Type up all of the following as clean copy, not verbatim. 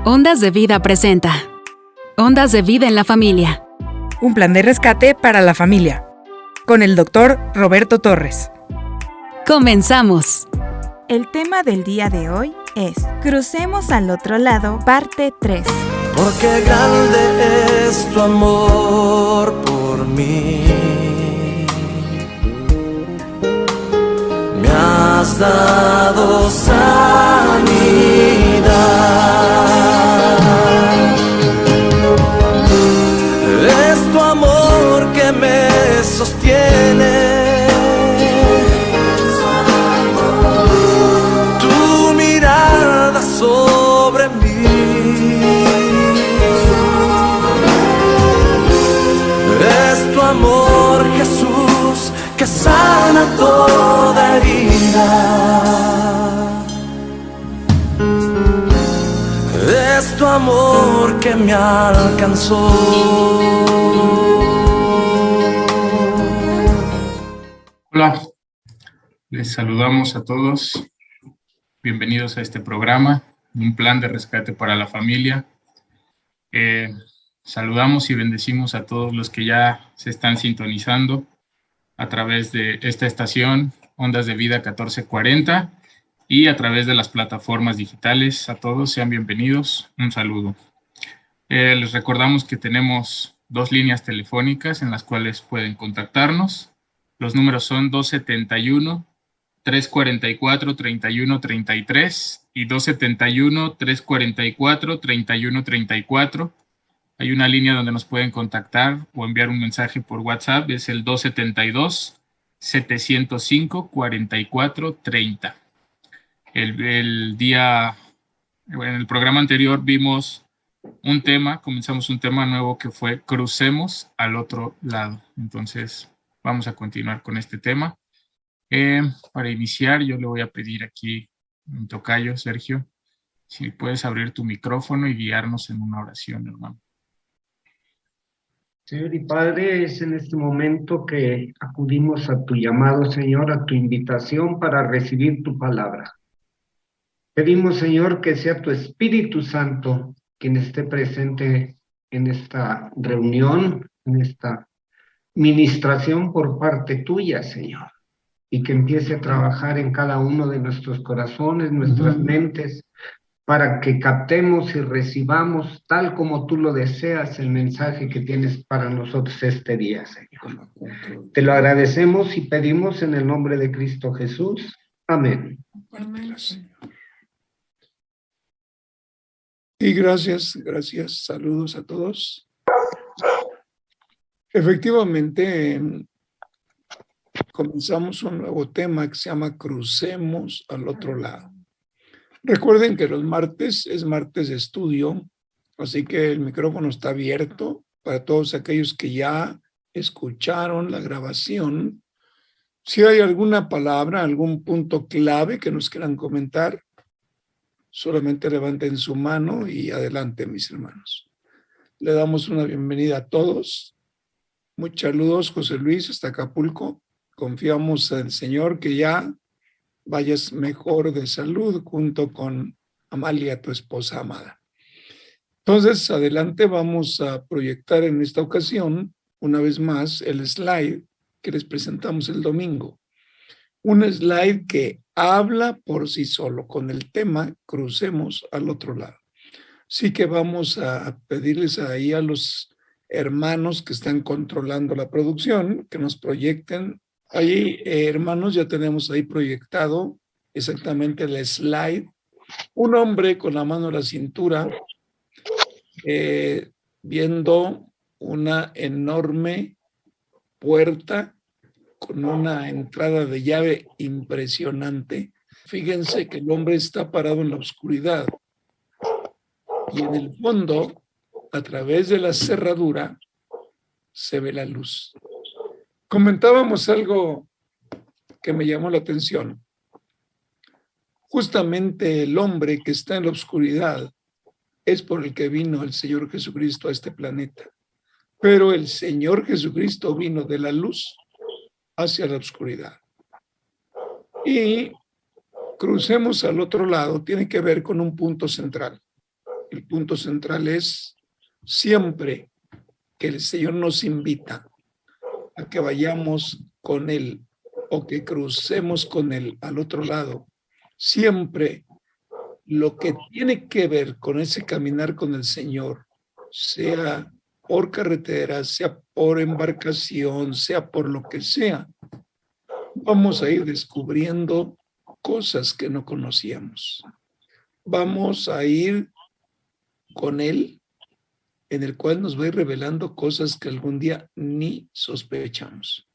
Ondas de Vida presenta Ondas de Vida en la Familia. Un plan de rescate para la familia. Con el Dr. Roberto Torres. ¡Comenzamos! El tema del día de hoy es Crucemos al otro lado, parte 3. Porque grande es tu amor por mí. Me has dado sanidad. Es tu amor que me sostiene. Tu mirada sobre mí. Es tu amor, Jesús, que sana toda herida. Es tu amor que me alcanzó. Hola, les saludamos a todos. Bienvenidos a este programa, un plan de rescate para la familia. Saludamos y bendecimos a todos los que ya se están sintonizando a través de esta estación, Ondas de Vida 1440, y a través de las plataformas digitales. A todos sean bienvenidos. Un saludo. Les recordamos que tenemos 2 líneas telefónicas en las cuales pueden contactarnos. Los números son 271-344-3133 y 271-344-3134. Hay una línea donde nos pueden contactar o enviar un mensaje por WhatsApp. Es el 272-705-4430. En el programa anterior vimos comenzamos un tema nuevo que fue Crucemos al otro lado. Entonces vamos a continuar con este tema. Para iniciar, yo le voy a pedir aquí a mi tocayo, Sergio, si puedes abrir tu micrófono y guiarnos en una oración, hermano. Señor y Padre, es en este momento que acudimos a tu llamado, Señor, a tu invitación para recibir tu palabra. Pedimos, Señor, que sea tu Espíritu Santo quien esté presente en esta reunión, en esta ministración por parte tuya, Señor, y que empiece a trabajar en cada uno de nuestros corazones, nuestras mentes, para que captemos y recibamos, tal como tú lo deseas, el mensaje que tienes para nosotros este día, Señor. Te lo agradecemos y pedimos en el nombre de Cristo Jesús. Amén. Amén. Y gracias, saludos a todos. Efectivamente, comenzamos un nuevo tema que se llama Crucemos al otro lado. Recuerden que los martes es martes de estudio, así que el micrófono está abierto para todos aquellos que ya escucharon la grabación. Si hay alguna palabra, algún punto clave que nos quieran comentar, solamente levanten su mano y adelante, mis hermanos. Le damos una bienvenida a todos. Muchos saludos, José Luis, hasta Acapulco. Confiamos en el Señor que ya vayas mejor de salud junto con Amalia, tu esposa amada. Entonces, adelante, vamos a proyectar en esta ocasión, una vez más, el slide que les presentamos el domingo. Un slide que habla por sí solo con el tema Crucemos al otro lado. Así que vamos a pedirles ahí a los hermanos que están controlando la producción que nos proyecten. Ahí, hermanos, ya tenemos ahí proyectado exactamente el slide. Un hombre con la mano en la cintura, viendo una enorme puerta con una entrada de llave impresionante. Fíjense que el hombre está parado en la oscuridad y en el fondo, a través de la cerradura, se ve la luz. Comentábamos algo que me llamó la atención. Justamente el hombre que está en la oscuridad es por el que vino el Señor Jesucristo a este planeta. Pero el Señor Jesucristo vino de la luz hacia la oscuridad. Y Crucemos al otro lado tiene que ver con un punto central. el punto central es siempre que el Señor nos invita a que vayamos con Él o que crucemos con Él al otro lado, siempre lo que tiene que ver con ese caminar con el Señor, sea por carretera, sea por embarcación, sea por lo que sea, vamos a ir descubriendo cosas que no conocíamos. Vamos a ir con Él, en el cual nos va a ir revelando cosas que algún día ni sospechamos.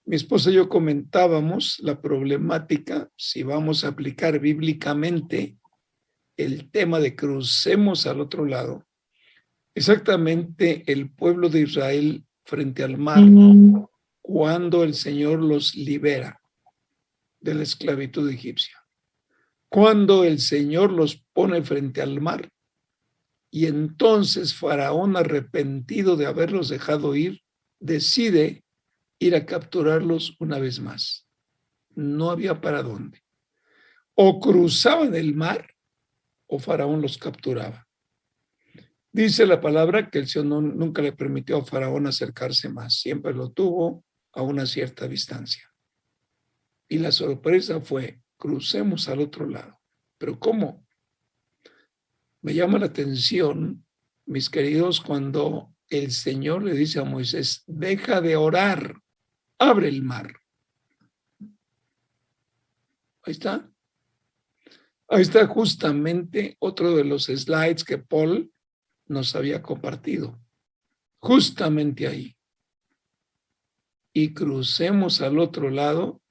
Mi esposa y yo comentábamos la problemática, si vamos a aplicar bíblicamente el tema de crucemos al otro lado. Exactamente el pueblo de Israel frente al mar, cuando el Señor los libera de la esclavitud egipcia. Cuando el Señor los pone frente al mar, y entonces Faraón, arrepentido de haberlos dejado ir, decide ir a capturarlos una vez más. No había para dónde. O cruzaban el mar, o Faraón los capturaba. Dice la palabra que el Señor nunca le permitió a Faraón acercarse más, siempre lo tuvo a una cierta distancia. Y la sorpresa fue, crucemos al otro lado. ¿Pero cómo? Me llama la atención, mis queridos, cuando el Señor le dice a Moisés, deja de orar, abre el mar. Ahí está. Ahí está justamente otro de los slides que Paul nos había compartido. Justamente ahí. Y crucemos al otro lado,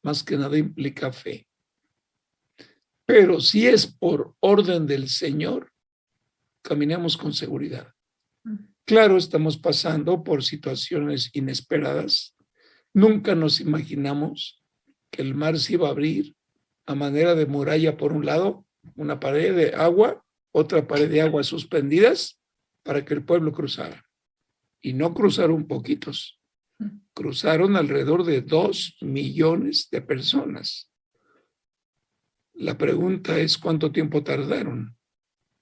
más que nada implica fe. Pero si es por orden del Señor, caminemos con seguridad. Claro, estamos pasando por situaciones inesperadas. Nunca nos imaginamos que el mar se iba a abrir a manera de muralla por un lado, una pared de agua, otra pared de agua suspendidas para que el pueblo cruzara. Y no cruzaron poquitos, cruzaron alrededor de 2 millones de personas. La pregunta es ¿cuánto tiempo tardaron?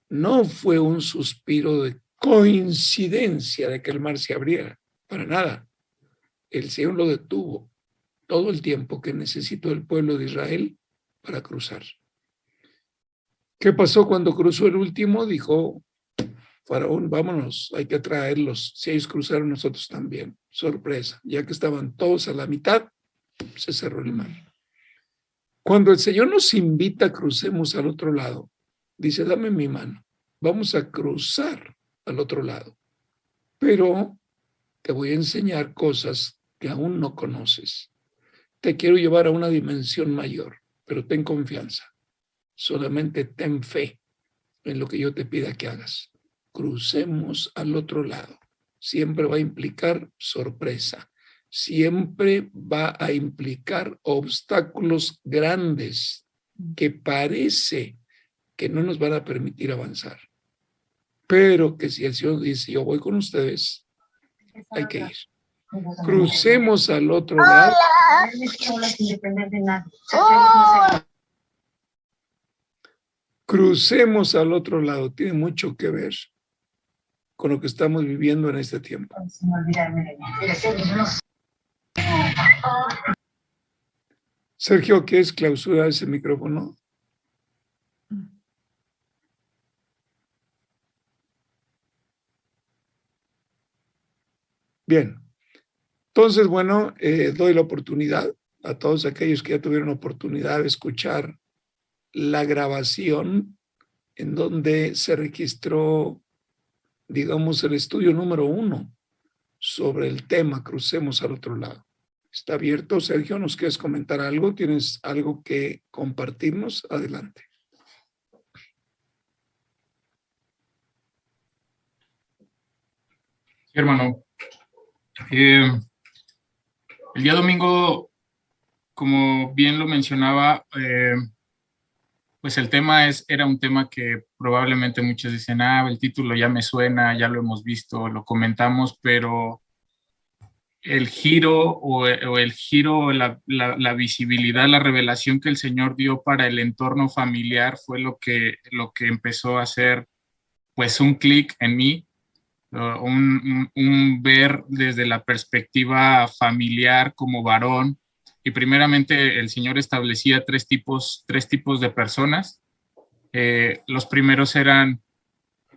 No fue un suspiro de coincidencia de que el mar se abriera, para nada. El Señor lo detuvo todo el tiempo que necesitó el pueblo de Israel para cruzar. ¿Qué pasó cuando cruzó el último? Dijo Faraón, vámonos, hay que traerlos. Si ellos cruzaron, nosotros también. Sorpresa, ya que estaban todos a la mitad, se cerró el mar. Cuando el Señor nos invita a crucemos al otro lado, dice, dame mi mano, vamos a cruzar al otro lado, pero te voy a enseñar cosas que aún no conoces. Te quiero llevar a una dimensión mayor, pero ten confianza. Solamente ten fe en lo que yo te pida que hagas. Crucemos al otro lado. Siempre va a implicar sorpresa. Siempre va a implicar obstáculos grandes que parece que no nos van a permitir avanzar. Pero que si el Señor dice, yo voy con ustedes, hay que ir. Crucemos al otro lado. Crucemos al otro lado. Tiene mucho que ver con lo que estamos viviendo en este tiempo. Sergio, ¿quieres clausurar ese micrófono? Bien. Entonces, bueno, doy la oportunidad a todos aquellos que ya tuvieron oportunidad de escuchar la grabación en donde se registró, digamos, el estudio número 1 sobre el tema Crucemos al otro lado. Está abierto. Sergio, ¿nos quieres comentar algo? ¿Tienes algo que compartirnos? Adelante. Sí, hermano. El día domingo, como bien lo mencionaba, pues el tema era un tema que probablemente muchos dicen, el título ya me suena, ya lo hemos visto, lo comentamos, pero el giro o el giro, la visibilidad, la revelación que el Señor dio para el entorno familiar fue lo que empezó a hacer pues un clic en mí, un ver desde la perspectiva familiar como varón. Y primeramente el Señor establecía tres tipos de personas. Los primeros eran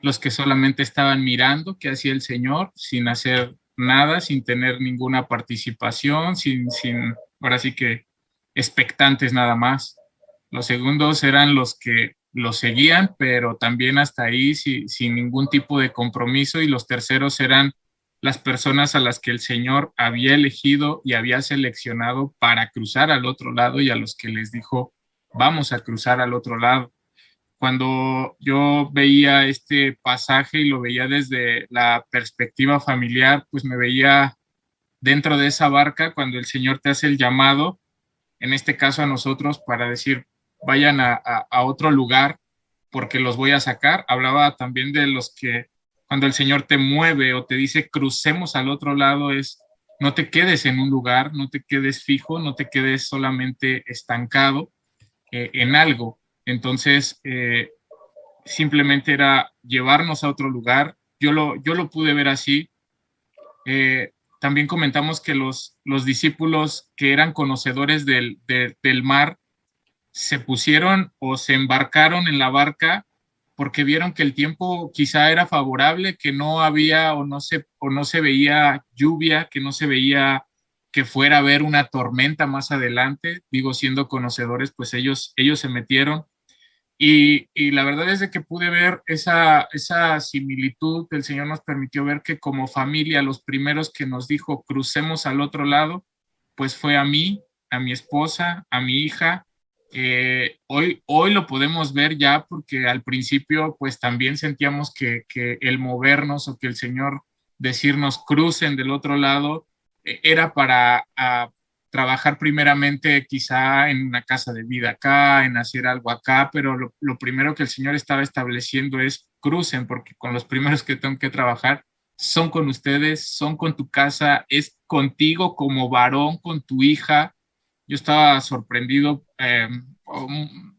los que solamente estaban mirando qué hacía el Señor, sin hacer nada, sin tener ninguna participación, ahora sí que expectantes nada más. Los segundos eran los que lo seguían, pero también hasta ahí sin ningún tipo de compromiso. Y los terceros eran las personas a las que el Señor había elegido y había seleccionado para cruzar al otro lado, y a los que les dijo, vamos a cruzar al otro lado. Cuando yo veía este pasaje y lo veía desde la perspectiva familiar, pues me veía dentro de esa barca cuando el Señor te hace el llamado, en este caso a nosotros, para decir, vayan a otro lugar porque los voy a sacar. Hablaba también de los que cuando el Señor te mueve o te dice crucemos al otro lado, es no te quedes en un lugar, no te quedes fijo, no te quedes solamente estancado en algo. Entonces, simplemente era llevarnos a otro lugar. Yo lo pude ver así. También comentamos que los discípulos que eran conocedores del mar se pusieron o se embarcaron en la barca porque vieron que el tiempo quizá era favorable, que no había o no se veía lluvia, que no se veía que fuera a haber una tormenta más adelante. Digo, siendo conocedores, pues ellos se metieron. Y la verdad es de que pude ver esa similitud. El Señor nos permitió ver que como familia, los primeros que nos dijo crucemos al otro lado, pues fue a mí, a mi esposa, a mi hija. Hoy lo podemos ver ya, porque al principio pues también sentíamos que el movernos o que el Señor decirnos crucen del otro lado era para trabajar primeramente quizá en una casa de vida acá, en hacer algo acá, pero lo primero que el Señor estaba estableciendo es crucen, porque con los primeros que tengo que trabajar son con ustedes, son con tu casa, es contigo como varón, con tu hija. Yo estaba sorprendido,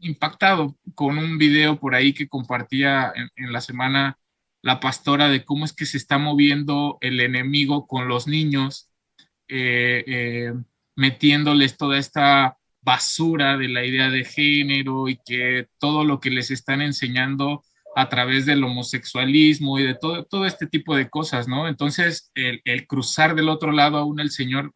impactado con un video por ahí que compartía en la semana la pastora de cómo es que se está moviendo el enemigo con los niños, metiéndoles toda esta basura de la idea de género y que todo lo que les están enseñando a través del homosexualismo y de todo este tipo de cosas, ¿no? Entonces, el cruzar del otro lado aún el Señor,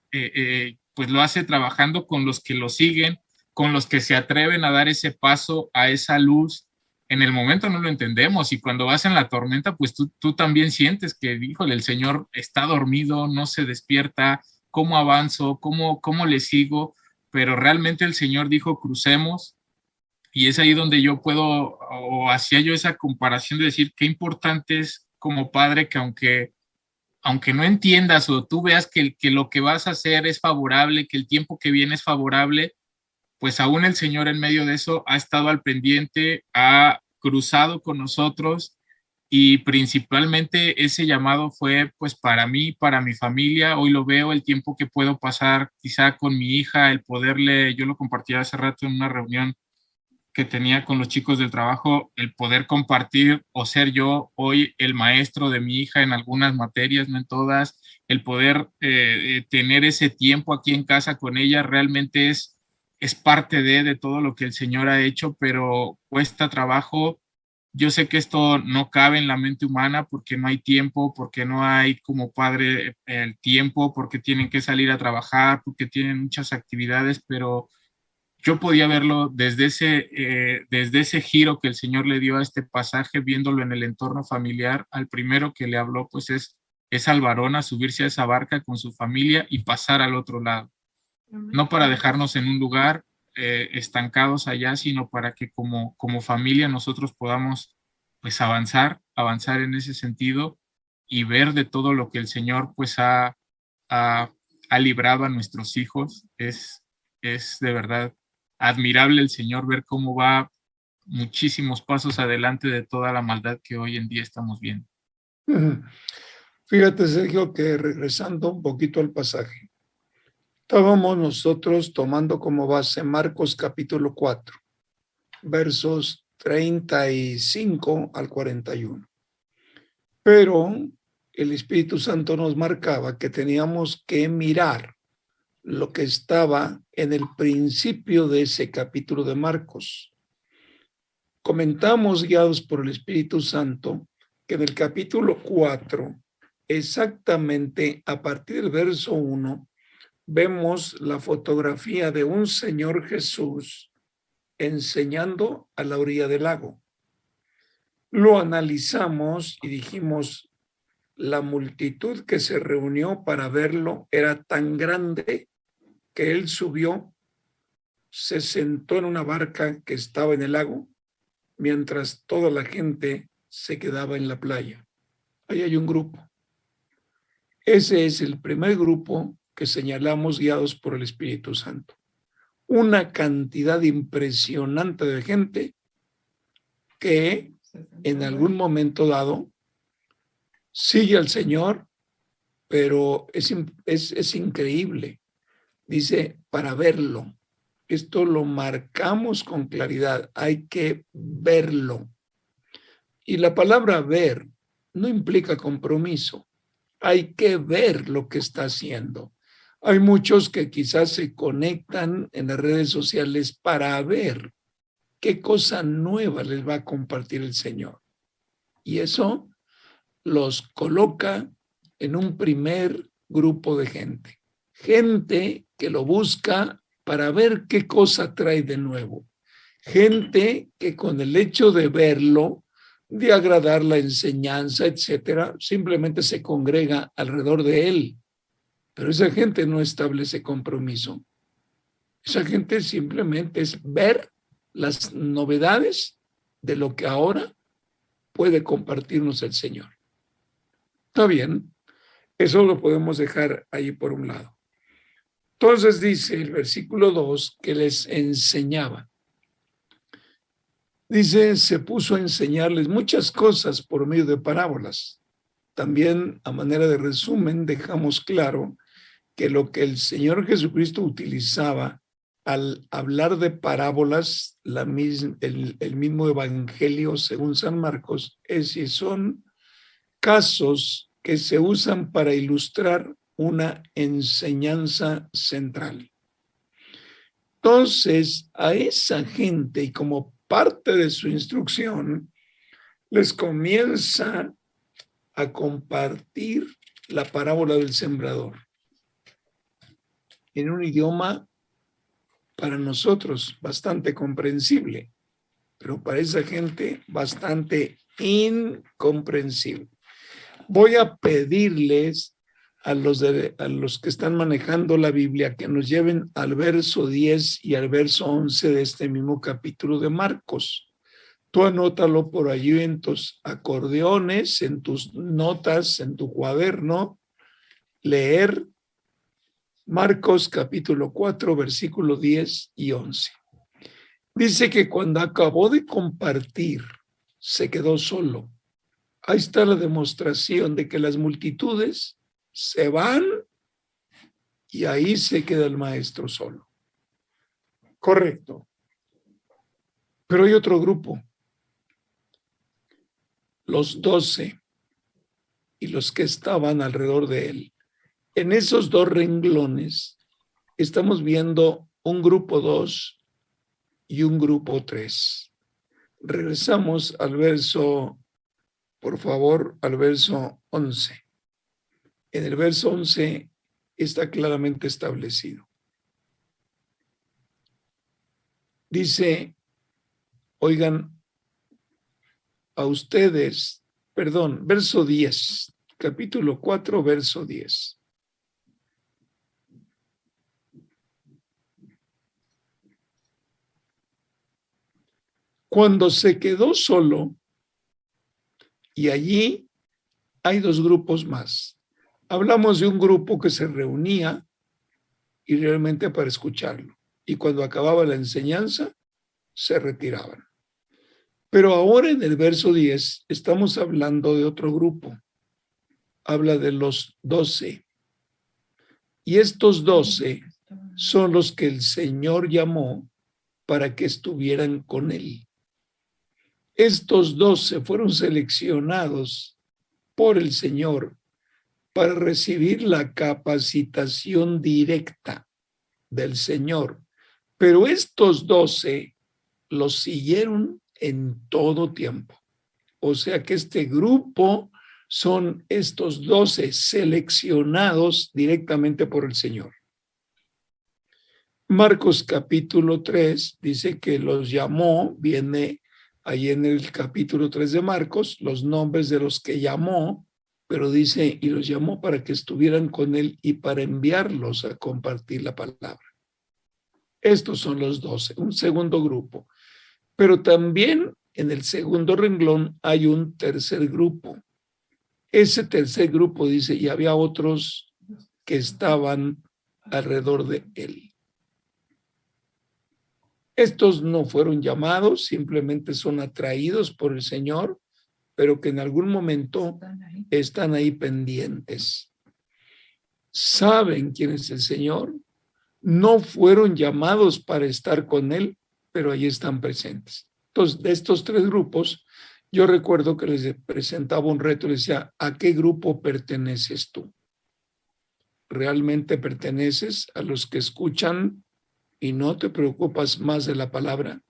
pues lo hace trabajando con los que lo siguen, con los que se atreven a dar ese paso a esa luz. En el momento no lo entendemos, y cuando vas en la tormenta, pues tú también sientes que, híjole, el Señor está dormido, no se despierta, ¿cómo avanzo? ¿Cómo le sigo? Pero realmente el Señor dijo, crucemos, y es ahí donde yo puedo, o hacía yo esa comparación de decir, qué importante es como padre que aunque no entiendas o tú veas que lo que vas a hacer es favorable, que el tiempo que viene es favorable, pues aún el Señor en medio de eso ha estado al pendiente, ha cruzado con nosotros. Y principalmente ese llamado fue pues para mí, para mi familia. Hoy lo veo, el tiempo que puedo pasar quizá con mi hija, el poderle, yo lo compartí hace rato en una reunión que tenía con los chicos del trabajo, el poder compartir o ser yo hoy el maestro de mi hija en algunas materias, no en todas, el poder tener ese tiempo aquí en casa con ella, realmente es parte de todo lo que el Señor ha hecho, pero cuesta trabajo. Yo sé que esto no cabe en la mente humana porque no hay tiempo, porque no hay como padre el tiempo, porque tienen que salir a trabajar, porque tienen muchas actividades, pero yo podía verlo desde ese giro que el Señor le dio a este pasaje, viéndolo en el entorno familiar. Al primero que le habló pues es al varón a subirse a esa barca con su familia y pasar al otro lado. No para dejarnos en un lugar estancados allá, sino para que como familia nosotros podamos pues avanzar en ese sentido y ver de todo lo que el Señor pues ha librado a nuestros hijos. Es de verdad admirable el Señor, ver cómo va muchísimos pasos adelante de toda la maldad que hoy en día estamos viendo. Fíjate, Sergio, que regresando un poquito al pasaje, estábamos nosotros tomando como base Marcos capítulo 4, versos 35 al 41. Pero el Espíritu Santo nos marcaba que teníamos que mirar lo que estaba en el principio de ese capítulo de Marcos. Comentamos, guiados por el Espíritu Santo, que en el capítulo 4, exactamente a partir del verso 1, vemos la fotografía de un Señor Jesús enseñando a la orilla del lago. Lo analizamos y dijimos, la multitud que se reunió para verlo era tan grande que él subió, se sentó en una barca que estaba en el lago, mientras toda la gente se quedaba en la playa. Ahí hay un grupo. Ese es el primer grupo que señalamos guiados por el Espíritu Santo. Una cantidad impresionante de gente que en algún momento dado sigue al Señor, pero es increíble. Dice, para verlo. Esto lo marcamos con claridad. Hay que verlo. Y la palabra ver no implica compromiso. Hay que ver lo que está haciendo. Hay muchos que quizás se conectan en las redes sociales para ver qué cosa nueva les va a compartir el Señor. Y eso los coloca en un primer grupo de gente. Gente que lo busca para ver qué cosa trae de nuevo. Gente que con el hecho de verlo, de agradar la enseñanza, etcétera, simplemente se congrega alrededor de él. Pero esa gente no establece compromiso. Esa gente simplemente es ver las novedades de lo que ahora puede compartirnos el Señor. Está bien, eso lo podemos dejar ahí por un lado. Entonces dice el versículo 2 que les enseñaba. Dice, se puso a enseñarles muchas cosas por medio de parábolas. También, a manera de resumen, dejamos claro que lo que el Señor Jesucristo utilizaba al hablar de parábolas, el mismo evangelio según San Marcos, es si son casos que se usan para ilustrar una enseñanza central. Entonces, a esa gente, y como parte de su instrucción, les comienza a compartir la parábola del sembrador en un idioma para nosotros bastante comprensible, pero para esa gente bastante incomprensible. Voy a pedirles a los que están manejando la Biblia que nos lleven al verso 10 y al verso 11 de este mismo capítulo de Marcos. Tú anótalo por allí en tus acordeones, en tus notas, en tu cuaderno. Leer Marcos capítulo 4, versículo 10 y 11. Dice que cuando acabó de compartir, se quedó solo. Ahí está la demostración de que las multitudes se van y ahí se queda el maestro solo. Correcto. Pero hay otro grupo. Los 12 y los que estaban alrededor de él. En esos dos renglones estamos viendo un grupo 2 y un grupo 3. Regresamos al verso, por favor, al verso 11. En el verso 11 está claramente establecido. Dice, oigan, a ustedes, perdón, verso 10, capítulo 4, verso 10. Cuando se quedó solo, y allí hay dos grupos más. Hablamos de un grupo que se reunía y realmente para escucharlo. Y cuando acababa la enseñanza, se retiraban. Pero ahora en el verso 10 estamos hablando de otro grupo. habla de los 12. Y estos 12 son los que el Señor llamó para que estuvieran con él. Estos 12 fueron seleccionados por el Señor para recibir la capacitación directa del Señor. Pero estos 12 los siguieron en todo tiempo. O sea que este grupo son estos 12 seleccionados directamente por el Señor. Marcos capítulo 3 dice que los llamó, viene ahí en el capítulo 3 de Marcos, los nombres de los que llamó, pero dice, y los llamó para que estuvieran con él y para enviarlos a compartir la palabra. Estos son los 12, un segundo grupo. Pero también en el segundo renglón hay un tercer grupo. Ese tercer grupo dice, y había otros que estaban alrededor de él. Estos no fueron llamados, simplemente son atraídos por el Señor, pero que en algún momento están ahí pendientes. Saben quién es el Señor, no fueron llamados para estar con él, pero ahí están presentes. Entonces, de estos tres grupos, yo recuerdo que les presentaba un reto, les decía, ¿a qué grupo perteneces tú? ¿Realmente perteneces a los que escuchan y no te preocupas más de la palabra?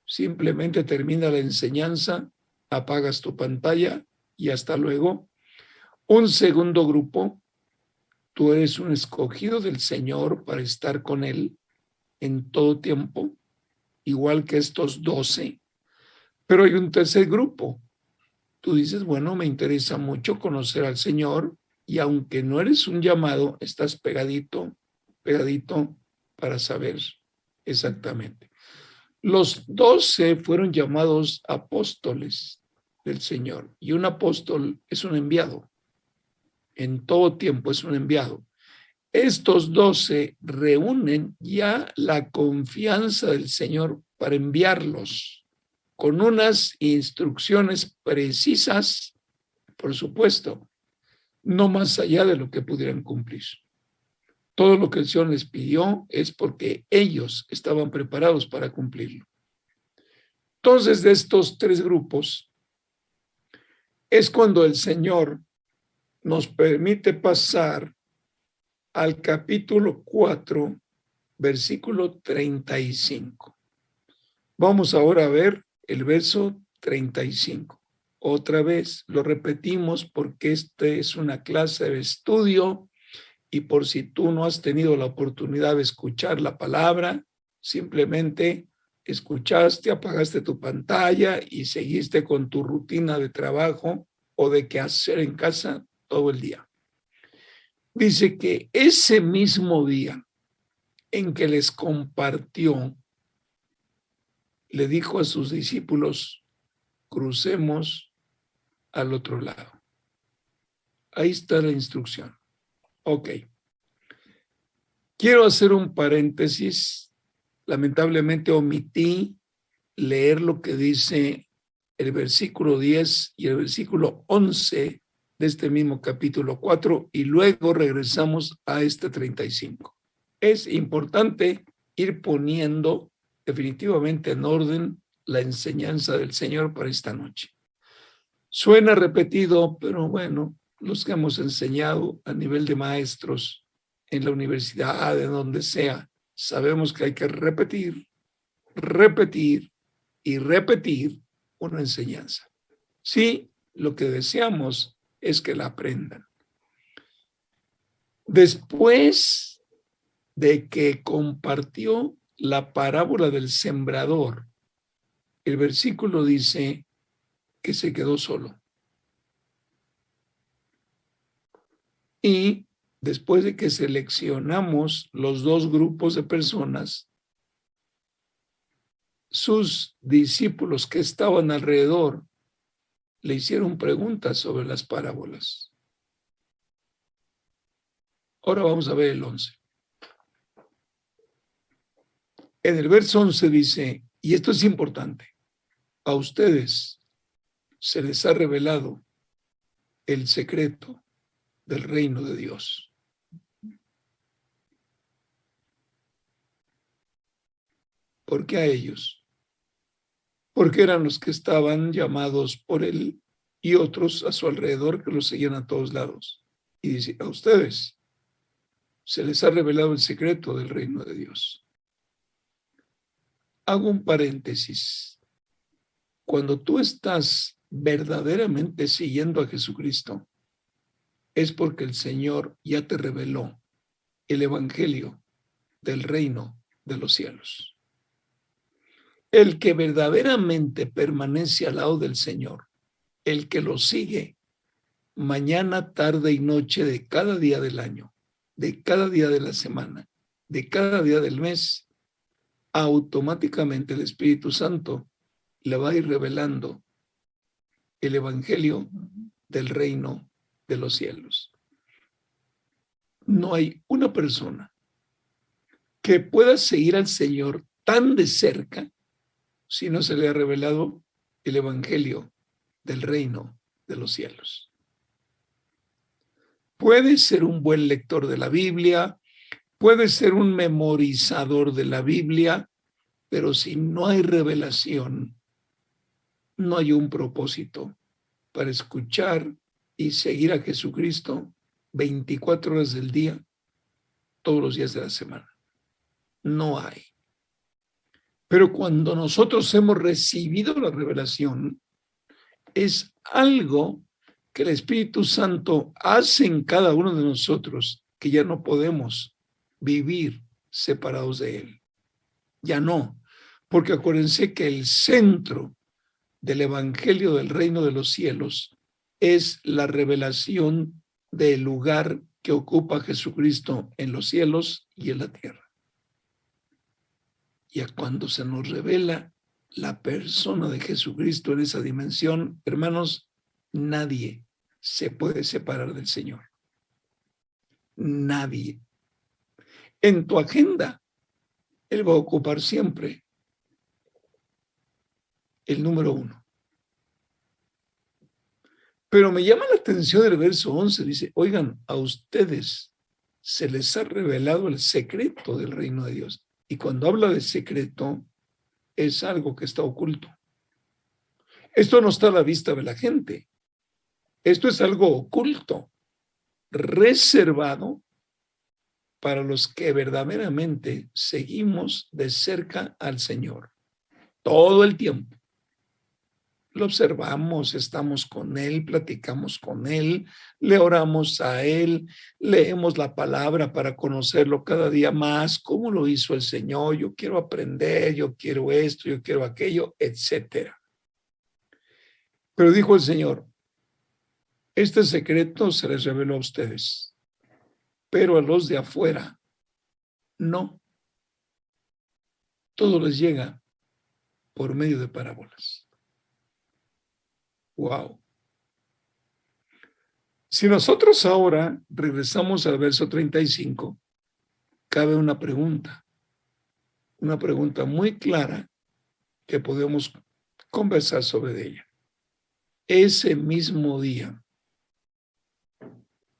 Simplemente termina la enseñanza, apagas tu pantalla y hasta luego. Un segundo grupo, tú eres un escogido del Señor para estar con él en todo tiempo, igual que estos 12. Pero hay un tercer grupo. Tú dices, bueno, me interesa mucho conocer al Señor y aunque no eres un llamado, estás pegadito para saber exactamente. Los 12 fueron llamados apóstoles del Señor y un apóstol es un enviado. En todo tiempo es un enviado. Estos 12 reúnen ya la confianza del Señor para enviarlos con unas instrucciones precisas, por supuesto, no más allá de lo que pudieran cumplir. Todo lo que el Señor les pidió es porque ellos estaban preparados para cumplirlo. Entonces, de estos tres grupos, es cuando el Señor nos permite pasar al capítulo 4, versículo 35. Vamos ahora a ver el verso 35. Otra vez lo repetimos porque esta es una clase de estudio y por si tú no has tenido la oportunidad de escuchar la palabra, simplemente escuchaste, apagaste tu pantalla y seguiste con tu rutina de trabajo o de qué hacer en casa todo el día. Dice que ese mismo día en que les compartió, le dijo a sus discípulos, crucemos al otro lado. Ahí está la instrucción. Ok. Quiero hacer un paréntesis. Lamentablemente omití leer lo que dice el versículo 10 y el versículo 11 de este mismo capítulo 4 y luego regresamos a este 35. Es importante ir poniendo definitivamente en orden la enseñanza del Señor para esta noche. Suena repetido, pero bueno, los que hemos enseñado a nivel de maestros en la universidad, en donde sea, sabemos que hay que repetir y repetir una enseñanza. Sí, lo que deseamos es que la aprendan. Después de que compartió la parábola del sembrador, el versículo dice que se quedó solo. Y después de que seleccionamos los dos grupos de personas, sus discípulos que estaban alrededor le hicieron preguntas sobre las parábolas. Ahora vamos a ver el 11. En el verso 11 dice, y esto es importante, a ustedes se les ha revelado el secreto del reino de Dios. ¿Por qué a ellos? Porque eran los que estaban llamados por él y otros a su alrededor que los seguían a todos lados. Y dice, a ustedes se les ha revelado el secreto del reino de Dios. Hago un paréntesis. Cuando tú estás verdaderamente siguiendo a Jesucristo, es porque el Señor ya te reveló el evangelio del reino de los cielos. El que verdaderamente permanece al lado del Señor, el que lo sigue mañana, tarde y noche de cada día del año, de cada día de la semana, de cada día del mes, automáticamente el Espíritu Santo le va a ir revelando el evangelio del reino de los cielos. No hay una persona que pueda seguir al Señor tan de cerca si no se le ha revelado el evangelio del reino de los cielos. Puede ser un buen lector de la Biblia, puede ser un memorizador de la Biblia, pero si no hay revelación, no hay un propósito para escuchar y seguir a Jesucristo 24 horas del día, todos los días de la semana. No hay. Pero cuando nosotros hemos recibido la revelación, es algo que el Espíritu Santo hace en cada uno de nosotros, que ya no podemos vivir separados de Él. Ya no, porque acuérdense que el centro del evangelio del reino de los cielos es la revelación del lugar que ocupa Jesucristo en los cielos y en la tierra. Y a cuando se nos revela la persona de Jesucristo en esa dimensión, hermanos, nadie se puede separar del Señor. Nadie. En tu agenda, Él va a ocupar siempre el número 1. Pero me llama la atención el verso 11, dice, oigan, a ustedes se les ha revelado el secreto del reino de Dios. Y cuando habla de secreto, es algo que está oculto. Esto no está a la vista de la gente. Esto es algo oculto, reservado para los que verdaderamente seguimos de cerca al Señor. Todo el tiempo. Lo observamos, estamos con Él, platicamos con Él, le oramos a Él, leemos la palabra para conocerlo cada día más, cómo lo hizo el Señor, yo quiero aprender, yo quiero esto, yo quiero aquello, etcétera. Pero dijo el Señor, este secreto se les reveló a ustedes, pero a los de afuera, no. Todo les llega por medio de parábolas. Wow. Si nosotros ahora regresamos al verso 35, cabe una pregunta muy clara que podemos conversar sobre ella. Ese mismo día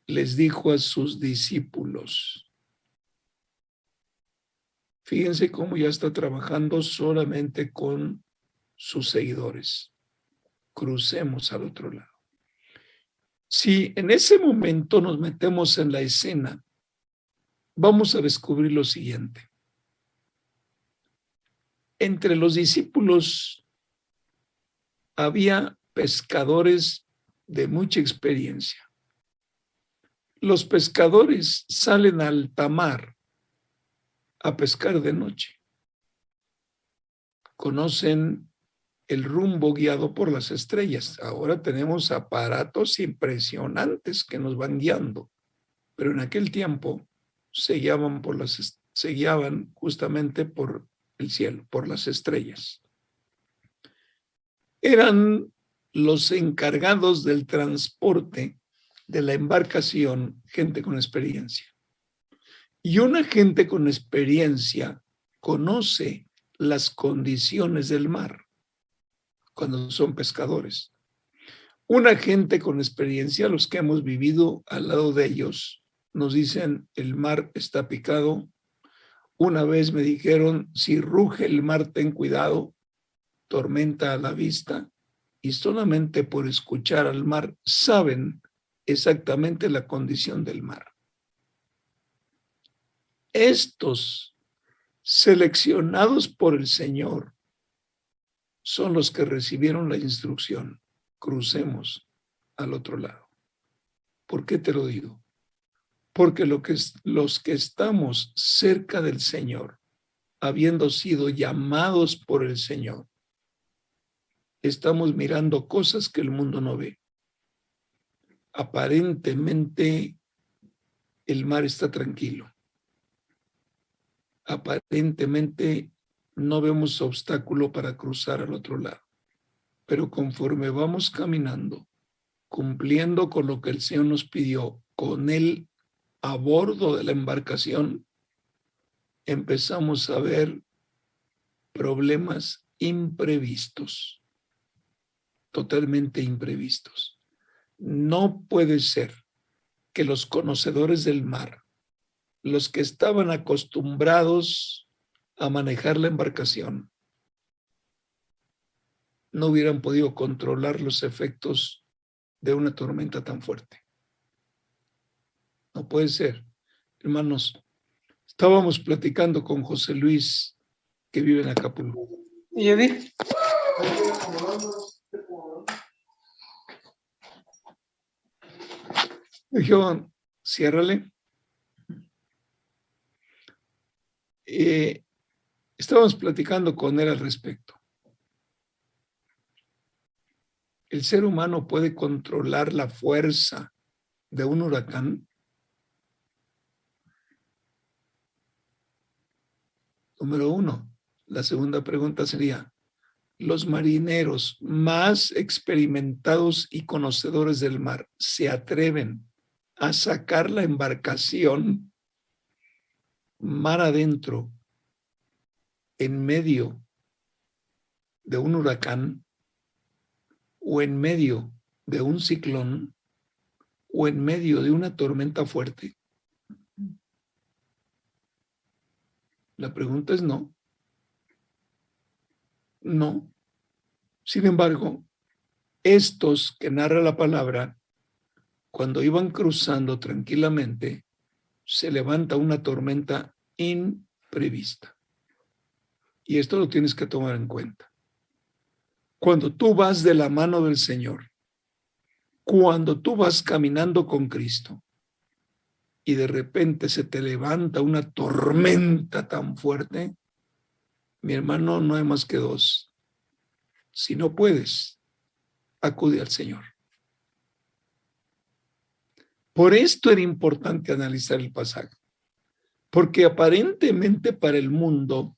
les dijo a sus discípulos, fíjense cómo ya está trabajando solamente con sus seguidores. Crucemos al otro lado. Si en ese momento nos metemos en la escena, vamos a descubrir lo siguiente. Entre los discípulos había pescadores de mucha experiencia. Los pescadores salen al alta mar a pescar de noche. Conocen el rumbo guiado por las estrellas. Ahora tenemos aparatos impresionantes que nos van guiando, pero en aquel tiempo se guiaban justamente por el cielo, por las estrellas. Eran los encargados del transporte de la embarcación, gente con experiencia. Y una gente con experiencia conoce las condiciones del mar cuando son pescadores. Una gente con experiencia, los que hemos vivido al lado de ellos, nos dicen, el mar está picado. Una vez me dijeron, si ruge el mar, ten cuidado, tormenta a la vista. Y solamente por escuchar al mar saben exactamente la condición del mar. Estos seleccionados por el Señor son los que recibieron la instrucción. Crucemos al otro lado. ¿Por qué te lo digo? Porque los que estamos cerca del Señor, habiendo sido llamados por el Señor, estamos mirando cosas que el mundo no ve. Aparentemente el mar está tranquilo. Aparentemente no vemos obstáculo para cruzar al otro lado. Pero conforme vamos caminando, cumpliendo con lo que el Señor nos pidió, con Él a bordo de la embarcación, empezamos a ver problemas imprevistos, totalmente imprevistos. No puede ser que los conocedores del mar, los que estaban acostumbrados a manejar la embarcación, no hubieran podido controlar los efectos de una tormenta tan fuerte. No puede ser. Hermanos, estábamos platicando con José Luis, que vive en Acapulco. ¿Y Edith? Dijeron, ciérrale. Estábamos platicando con él al respecto. ¿El ser humano puede controlar la fuerza de un huracán? Número uno. La segunda pregunta sería, ¿los marineros más experimentados y conocedores del mar se atreven a sacar la embarcación mar adentro en medio de un huracán o en medio de un ciclón o en medio de una tormenta fuerte? La pregunta es no. No. Sin embargo, estos que narra la palabra, cuando iban cruzando tranquilamente, se levanta una tormenta imprevista. Y esto lo tienes que tomar en cuenta. Cuando tú vas de la mano del Señor, cuando tú vas caminando con Cristo y de repente se te levanta una tormenta tan fuerte, mi hermano, no hay más que dos. Si no puedes, acude al Señor. Por esto era importante analizar el pasaje, porque aparentemente para el mundo,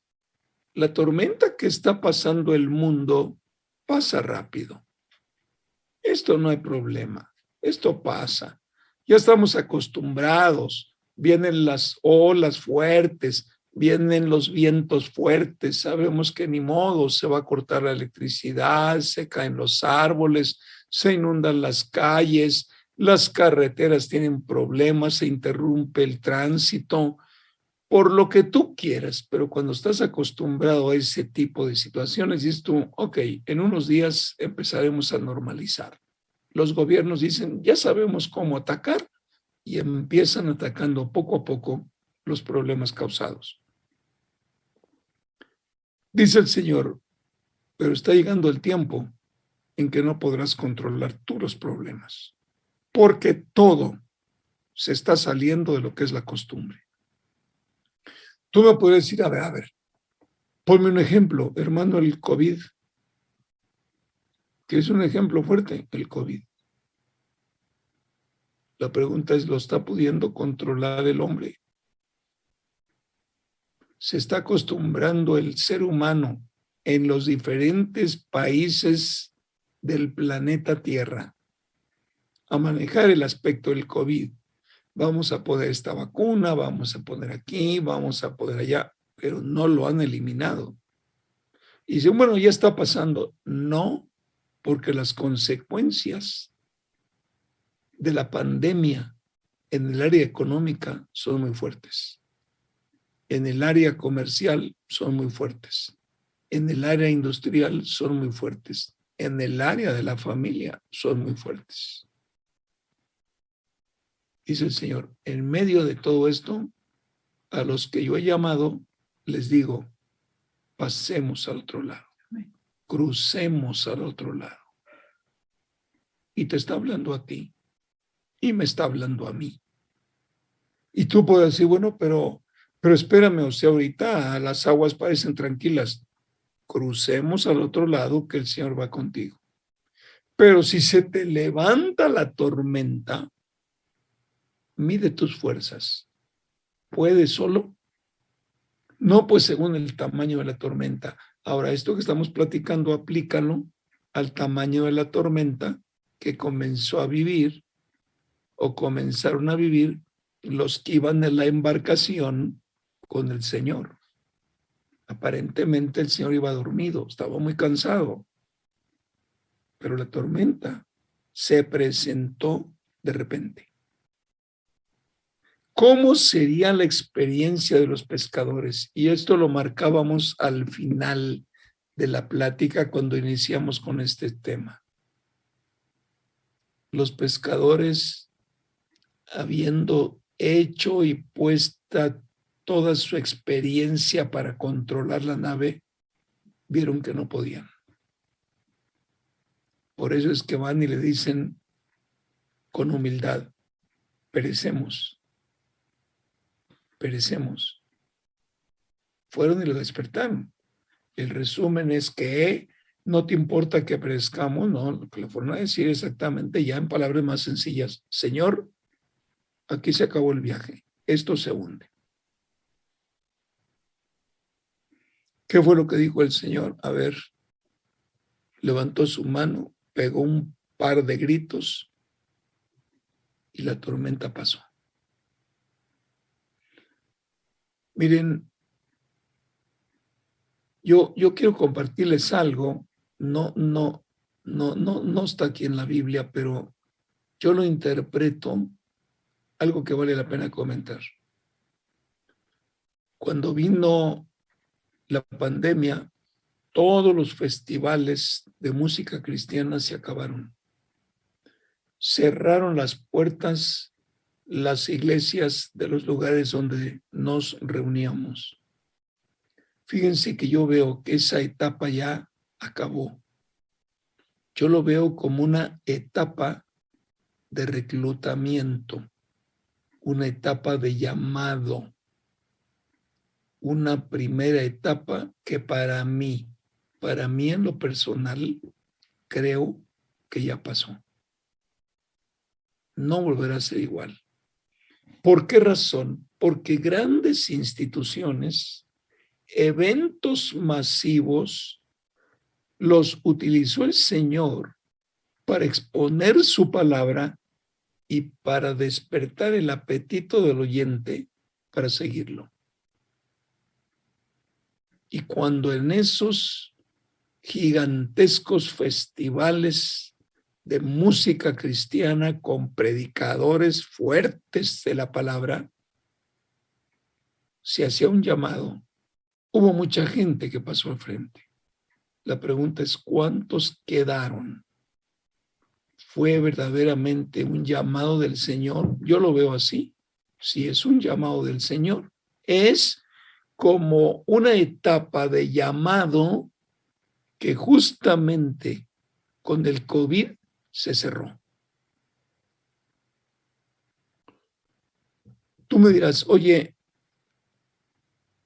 la tormenta que está pasando el mundo pasa rápido. Esto no hay problema, esto pasa. Ya estamos acostumbrados, vienen las olas fuertes, vienen los vientos fuertes, sabemos que ni modo, se va a cortar la electricidad, se caen los árboles, se inundan las calles, las carreteras tienen problemas, se interrumpe el tránsito, por lo que tú quieras, pero cuando estás acostumbrado a ese tipo de situaciones, dices tú, ok, en unos días empezaremos a normalizar. Los gobiernos dicen, ya sabemos cómo atacar, y empiezan atacando poco a poco los problemas causados. Dice el Señor, pero está llegando el tiempo en que no podrás controlar tú los problemas, porque todo se está saliendo de lo que es la costumbre. Tú me puedes decir, a ver, ponme un ejemplo, hermano, el COVID, que es un ejemplo fuerte, el COVID. La pregunta es, ¿lo está pudiendo controlar el hombre? Se está acostumbrando el ser humano en los diferentes países del planeta Tierra a manejar el aspecto del COVID. Vamos a poner esta vacuna, vamos a poner aquí, vamos a poner allá, pero no lo han eliminado. Y dicen, bueno, ya está pasando. No, porque las consecuencias de la pandemia en el área económica son muy fuertes. En el área comercial son muy fuertes. En el área industrial son muy fuertes. En el área de la familia son muy fuertes. Dice el Señor, en medio de todo esto, a los que yo he llamado, les digo, pasemos al otro lado. Crucemos al otro lado. Y te está hablando a ti. Y me está hablando a mí. Y tú puedes decir, bueno, pero espérame, o sea, ahorita las aguas parecen tranquilas. Crucemos al otro lado que el Señor va contigo. Pero si se te levanta la tormenta, mide tus fuerzas. ¿Puedes solo? No, pues según el tamaño de la tormenta. Ahora, esto que estamos platicando, aplícalo al tamaño de la tormenta que comenzó a vivir o comenzaron a vivir los que iban en la embarcación con el Señor. Aparentemente el Señor iba dormido, estaba muy cansado, pero la tormenta se presentó de repente. ¿Cómo sería la experiencia de los pescadores? Y esto lo marcábamos al final de la plática cuando iniciamos con este tema. Los pescadores, habiendo hecho y puesta toda su experiencia para controlar la nave, vieron que no podían. Por eso es que van y le dicen con humildad, perecemos. Fueron y lo despertaron. El resumen es que no te importa que perezcamos, no, lo que le fueron a decir exactamente ya en palabras más sencillas, Señor, aquí se acabó el viaje, esto se hunde. ¿Qué fue lo que dijo el Señor? A ver, levantó su mano, pegó un par de gritos y la tormenta pasó. Miren, yo quiero compartirles algo, no está aquí en la Biblia, pero yo lo interpreto, algo que vale la pena comentar. Cuando vino la pandemia, todos los festivales de música cristiana se acabaron. Cerraron las puertas las iglesias de los lugares donde nos reuníamos. Fíjense que yo veo que esa etapa ya acabó. Yo lo veo como una etapa de reclutamiento, una etapa de llamado, una primera etapa que para mí en lo personal, creo que ya pasó. No volverá a ser igual. ¿Por qué razón? Porque grandes instituciones, eventos masivos, los utilizó el Señor para exponer su palabra y para despertar el apetito del oyente para seguirlo. Y cuando en esos gigantescos festivales de música cristiana con predicadores fuertes de la palabra, se hacía un llamado. Hubo mucha gente que pasó al frente. La pregunta es, ¿cuántos quedaron? ¿Fue verdaderamente un llamado del Señor? Yo lo veo así. Si es un llamado del Señor, es como una etapa de llamado que justamente con el COVID se cerró. Tú me dirás, oye,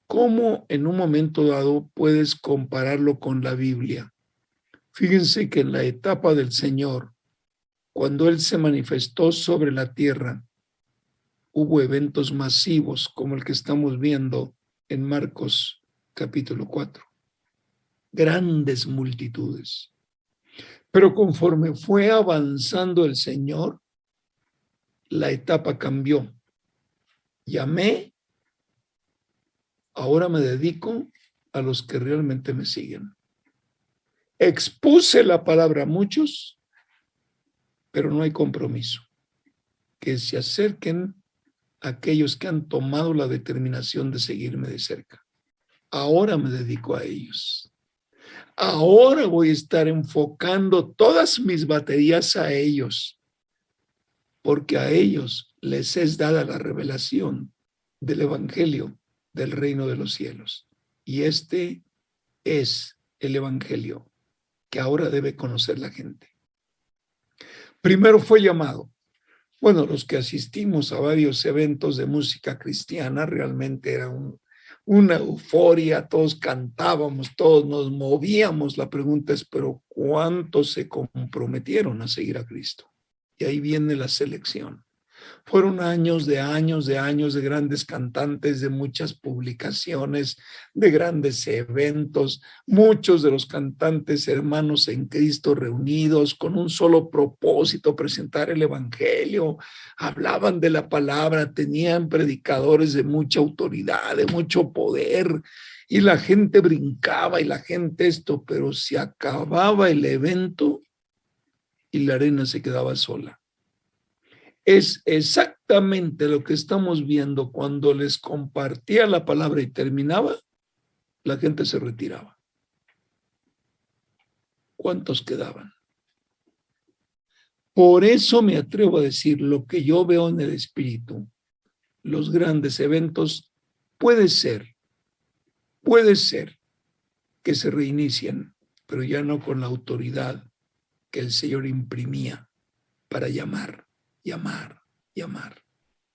¿cómo en un momento dado puedes compararlo con la Biblia? Fíjense que en la etapa del Señor, cuando Él se manifestó sobre la tierra, hubo eventos masivos como el que estamos viendo en Marcos capítulo 4. Grandes multitudes. Pero conforme fue avanzando el Señor, la etapa cambió. Llamé, ahora me dedico a los que realmente me siguen. expuse la palabra a muchos, pero no hay compromiso. Que se acerquen aquellos que han tomado la determinación de seguirme de cerca. Ahora me dedico a ellos. Ahora voy a estar enfocando todas mis baterías a ellos, porque a ellos les es dada la revelación del Evangelio del reino de los cielos. Y este es el Evangelio que ahora debe conocer la gente. Primero fue llamado. Bueno, los que asistimos a varios eventos de música cristiana, realmente era una euforia, todos cantábamos, todos nos movíamos. La pregunta es, ¿pero cuántos se comprometieron a seguir a Cristo? Y ahí viene la selección. Fueron años de grandes cantantes, de muchas publicaciones, de grandes eventos, muchos de los cantantes hermanos en Cristo reunidos con un solo propósito, presentar el Evangelio. Hablaban de la palabra, tenían predicadores de mucha autoridad, de mucho poder, y la gente brincaba y la gente pero se acababa el evento y la arena se quedaba sola. Es exactamente lo que estamos viendo cuando les compartía la palabra y terminaba, la gente se retiraba. ¿Cuántos quedaban? Por eso me atrevo a decir lo que yo veo en el espíritu. Los grandes eventos puede ser que se reinicien, pero ya no con la autoridad que el Señor imprimía para llamar.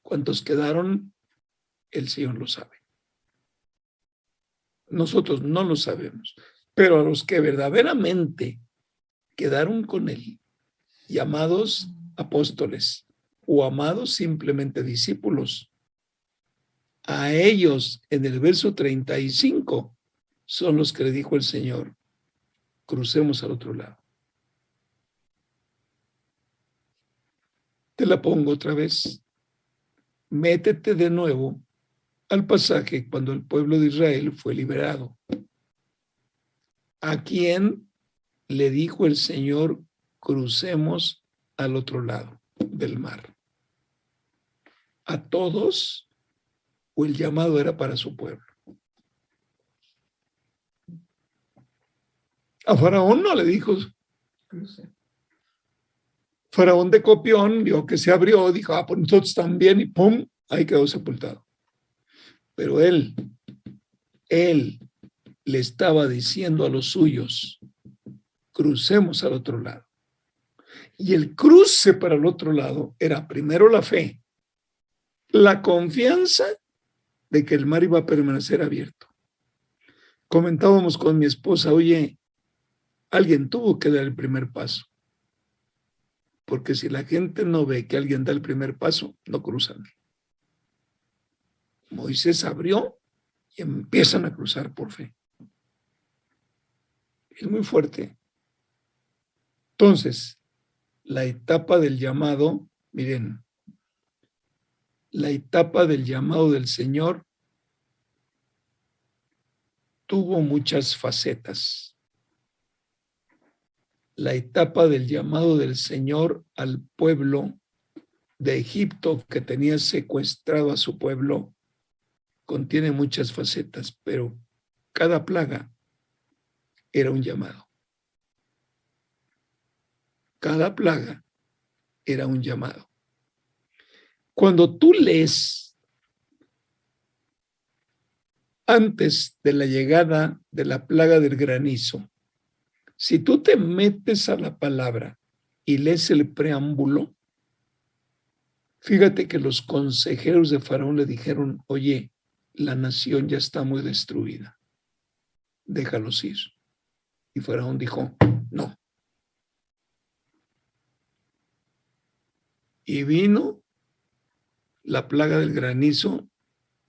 ¿Cuántos quedaron? El Señor lo sabe. Nosotros no lo sabemos, pero a los que verdaderamente quedaron con Él, llamados apóstoles o amados simplemente discípulos, a ellos en el verso 35 son los que le dijo el Señor, crucemos al otro lado. Te la pongo otra vez. Métete de nuevo al pasaje cuando el pueblo de Israel fue liberado. ¿A quién le dijo el Señor, crucemos al otro lado del mar? ¿A todos o el llamado era para su pueblo? A Faraón no le dijo. Faraón de copión vio que se abrió, dijo, pues nosotros también, y pum, ahí quedó sepultado. Pero él le estaba diciendo a los suyos, crucemos al otro lado. Y el cruce para el otro lado era primero la fe, la confianza de que el mar iba a permanecer abierto. Comentábamos con mi esposa, oye, alguien tuvo que dar el primer paso. Porque si la gente no ve que alguien da el primer paso, no cruzan. Moisés abrió y empiezan a cruzar por fe. Es muy fuerte. Entonces, la etapa del llamado, miren, la etapa del llamado del Señor tuvo muchas facetas. La etapa del llamado del Señor al pueblo de Egipto que tenía secuestrado a su pueblo contiene muchas facetas, pero cada plaga era un llamado. Cada plaga era un llamado. Cuando tú lees antes de la llegada de la plaga del granizo, si tú te metes a la palabra y lees el preámbulo, fíjate que los consejeros de Faraón le dijeron, oye, la nación ya está muy destruida, déjalos ir. Y Faraón dijo, no. Y vino la plaga del granizo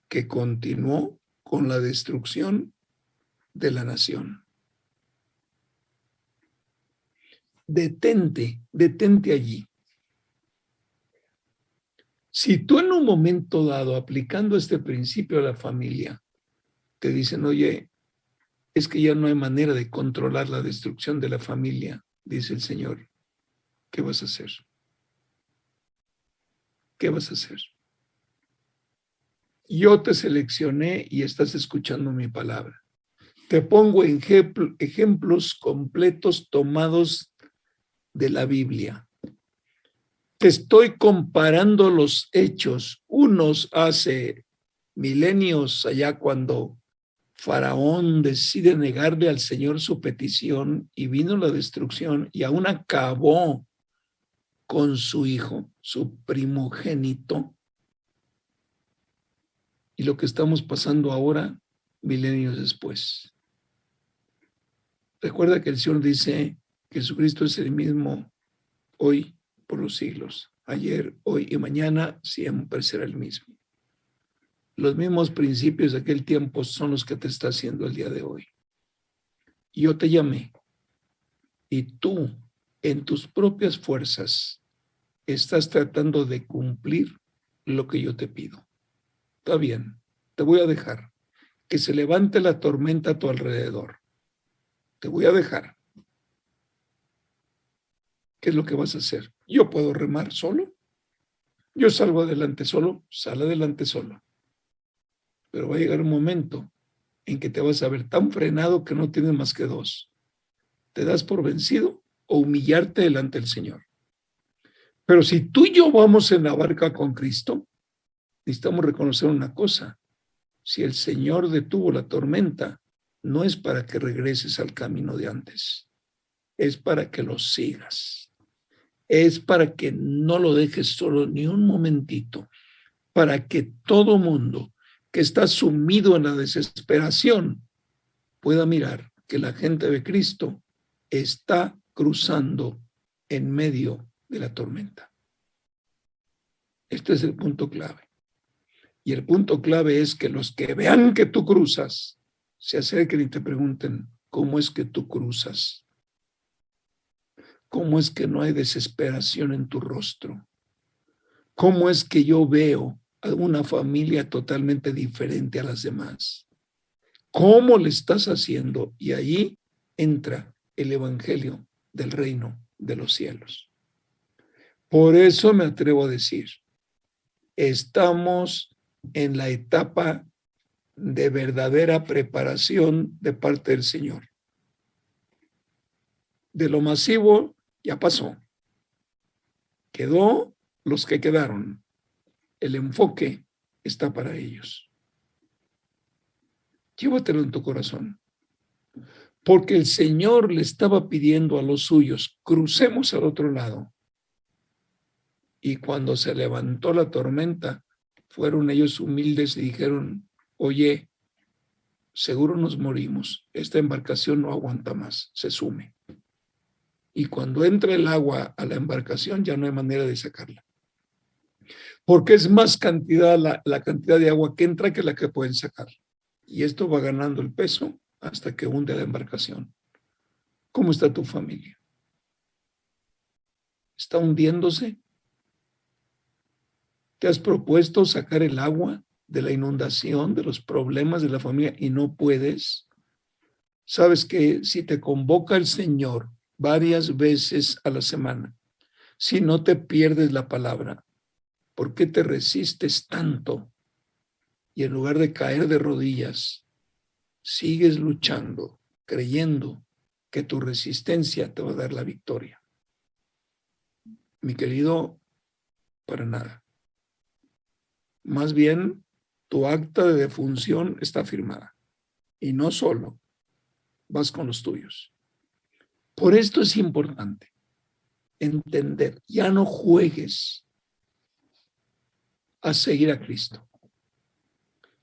que continuó con la destrucción de la nación. Detente allí. Si tú en un momento dado, aplicando este principio a la familia, te dicen, oye, es que ya no hay manera de controlar la destrucción de la familia, dice el Señor. ¿Qué vas a hacer? ¿Qué vas a hacer? Yo te seleccioné y estás escuchando mi palabra. Te pongo ejemplos completos tomados de la Biblia. Te estoy comparando los hechos, unos hace milenios allá cuando Faraón decide negarle al Señor su petición y vino la destrucción y aún acabó con su hijo, su primogénito. Y lo que estamos pasando ahora, milenios después. Recuerda que el Señor dice que Jesucristo es el mismo hoy por los siglos. Ayer, hoy y mañana siempre será el mismo. Los mismos principios de aquel tiempo son los que te está haciendo el día de hoy. Yo te llamé y tú, en tus propias fuerzas, estás tratando de cumplir lo que yo te pido. Está bien, te voy a dejar que se levante la tormenta a tu alrededor. Te voy a dejar. ¿Qué es lo que vas a hacer? Yo puedo remar solo. Yo salgo adelante solo, sal adelante solo. Pero va a llegar un momento en que te vas a ver tan frenado que no tienes más que dos. Te das por vencido o humillarte delante del Señor. Pero si tú y yo vamos en la barca con Cristo, necesitamos reconocer una cosa. Si el Señor detuvo la tormenta, no es para que regreses al camino de antes. Es para que lo sigas. Es para que no lo dejes solo ni un momentito. Para que todo mundo que está sumido en la desesperación pueda mirar que la gente de Cristo está cruzando en medio de la tormenta. Este es el punto clave. Y el punto clave es que los que vean que tú cruzas, se acerquen y te pregunten, ¿cómo es que tú cruzas? ¿Cómo es que no hay desesperación en tu rostro? ¿Cómo es que yo veo a una familia totalmente diferente a las demás? ¿Cómo le estás haciendo? Y ahí entra el evangelio del reino de los cielos. Por eso me atrevo a decir, estamos en la etapa de verdadera preparación de parte del Señor. De lo masivo ya pasó. Quedó los que quedaron. El enfoque está para ellos. Llévatelo en tu corazón. Porque el Señor le estaba pidiendo a los suyos, crucemos al otro lado. Y cuando se levantó la tormenta, fueron ellos humildes y dijeron, oye, seguro nos morimos. Esta embarcación no aguanta más, se sume. Y cuando entra el agua a la embarcación, ya no hay manera de sacarla. Porque es más cantidad la cantidad de agua que entra que la que pueden sacar. Y esto va ganando el peso hasta que hunde la embarcación. ¿Cómo está tu familia? ¿Está hundiéndose? ¿Te has propuesto sacar el agua de la inundación, de los problemas de la familia y no puedes? Sabes que si te convoca el Señor varias veces a la semana, si no te pierdes la palabra, ¿por qué te resistes tanto? Y en lugar de caer de rodillas, sigues luchando, creyendo que tu resistencia te va a dar la victoria. Mi querido, para nada. Más bien, tu acta de defunción está firmada. Y no solo, vas con los tuyos. Por esto es importante entender, ya no juegues a seguir a Cristo.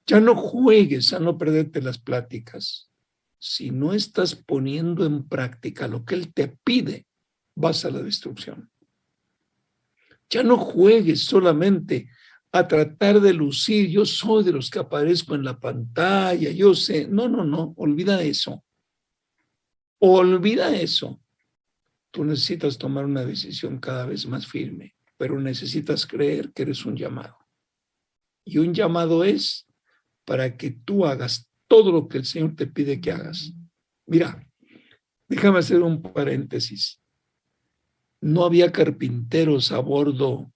Ya no juegues a no perderte las pláticas. Si no estás poniendo en práctica lo que Él te pide, vas a la destrucción. Ya no juegues solamente a tratar de lucir, yo soy de los que aparezco en la pantalla, yo sé. No, olvida eso. Olvida eso. Tú necesitas tomar una decisión cada vez más firme, pero necesitas creer que eres un llamado. Y un llamado es para que tú hagas todo lo que el Señor te pide que hagas, Mira, déjame hacer un paréntesis. No había carpinteros a bordo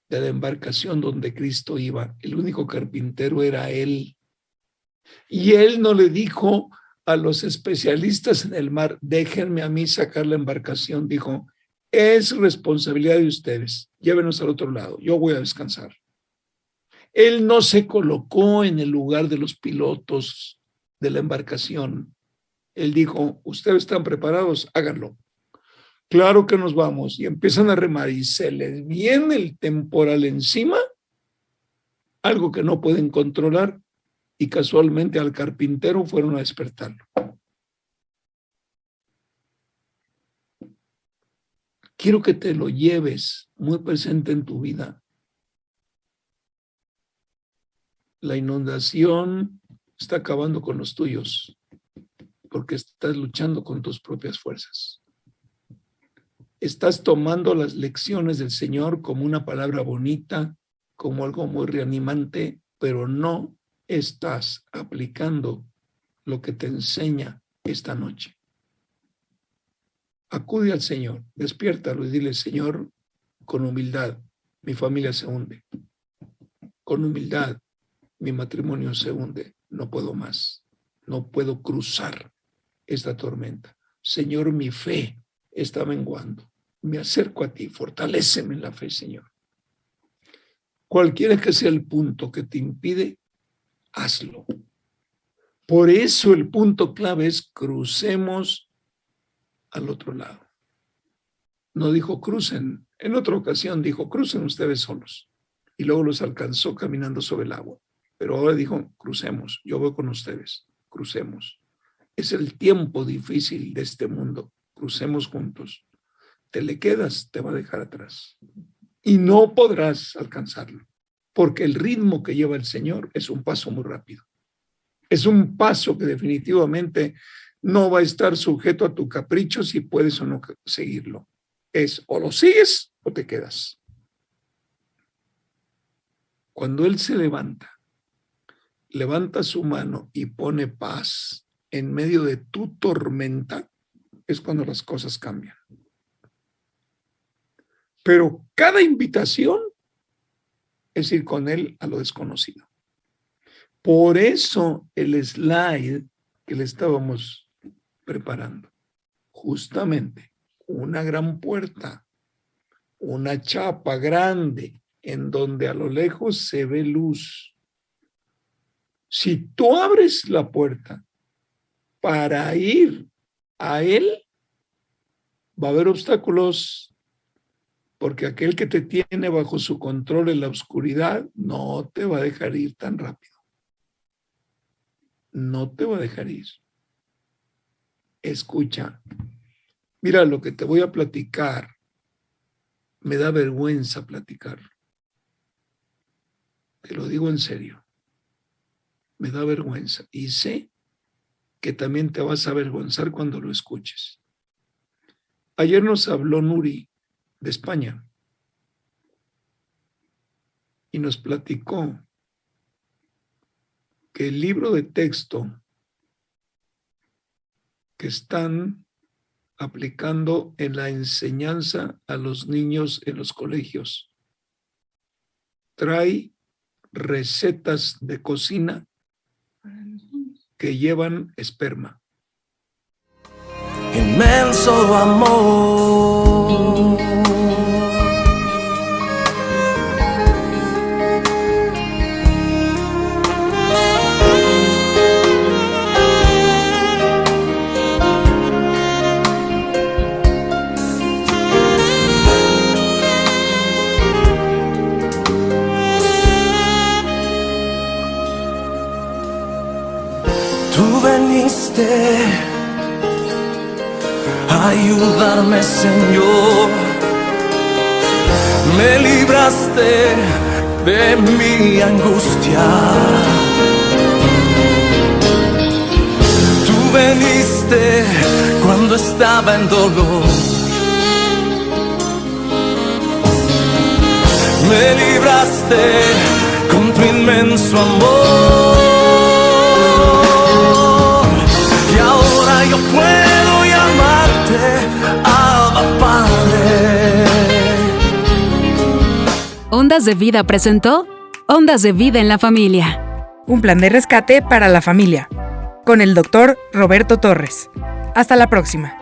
de la embarcación donde Cristo iba. El único carpintero era Él. Y Él no le dijo a los especialistas en el mar, déjenme a mí sacar la embarcación. Dijo, es responsabilidad de ustedes. Llévenos al otro lado. Yo voy a descansar. Él no se colocó en el lugar de los pilotos de la embarcación. Él dijo, ustedes están preparados, háganlo. Claro que nos vamos. Y empiezan a remar y se les viene el temporal encima, algo que no pueden controlar, y casualmente al carpintero fueron a despertarlo. Quiero que te lo lleves muy presente en tu vida. La inundación está acabando con los tuyos, porque estás luchando con tus propias fuerzas. Estás tomando las lecciones del Señor como una palabra bonita, como algo muy reanimante, pero no estás aplicando lo que te enseña esta noche. Acude al Señor, despiértalo y dile, Señor, con humildad, mi familia se hunde. Con humildad, mi matrimonio se hunde. No puedo más. No puedo cruzar esta tormenta. Señor, mi fe está menguando. Me acerco a ti, fortaléceme en la fe, Señor. Cualquiera que sea el punto que te impide, hazlo. Por eso el punto clave es crucemos al otro lado. No dijo crucen. En otra ocasión dijo crucen ustedes solos. Y luego los alcanzó caminando sobre el agua. Pero ahora dijo crucemos. Yo voy con ustedes. Crucemos. Es el tiempo difícil de este mundo. Crucemos juntos. Te le quedas, te va a dejar atrás. Y no podrás alcanzarlo. Porque el ritmo que lleva el Señor es un paso muy rápido. Es un paso que definitivamente no va a estar sujeto a tu capricho si puedes o no seguirlo. Es o lo sigues o te quedas. Cuando Él se levanta su mano y pone paz en medio de tu tormenta, es cuando las cosas cambian. Pero cada invitación es ir con Él a lo desconocido. Por eso el slide que le estábamos preparando, justamente una gran puerta, una chapa grande en donde a lo lejos se ve luz. Si tú abres la puerta para ir a Él, va a haber obstáculos, porque aquel que te tiene bajo su control en la oscuridad no te va a dejar ir tan rápido. No te va a dejar ir. Escucha, mira lo que te voy a platicar. Me da vergüenza platicarlo. Te lo digo en serio. Me da vergüenza. Y sé que también te vas a avergonzar cuando lo escuches. Ayer nos habló Nuri de España y nos platicó que el libro de texto que están aplicando en la enseñanza a los niños en los colegios trae recetas de cocina que llevan esperma. Inmenso amor. Tú veniste a ayudarme, Señor. Me libraste de mi angustia. Tú veniste cuando estaba en dolor. Me libraste con tu inmenso amor. Ondas de Vida presentó Ondas de Vida en la Familia. Un plan de rescate para la familia. Con el doctor Roberto Torres. Hasta la próxima.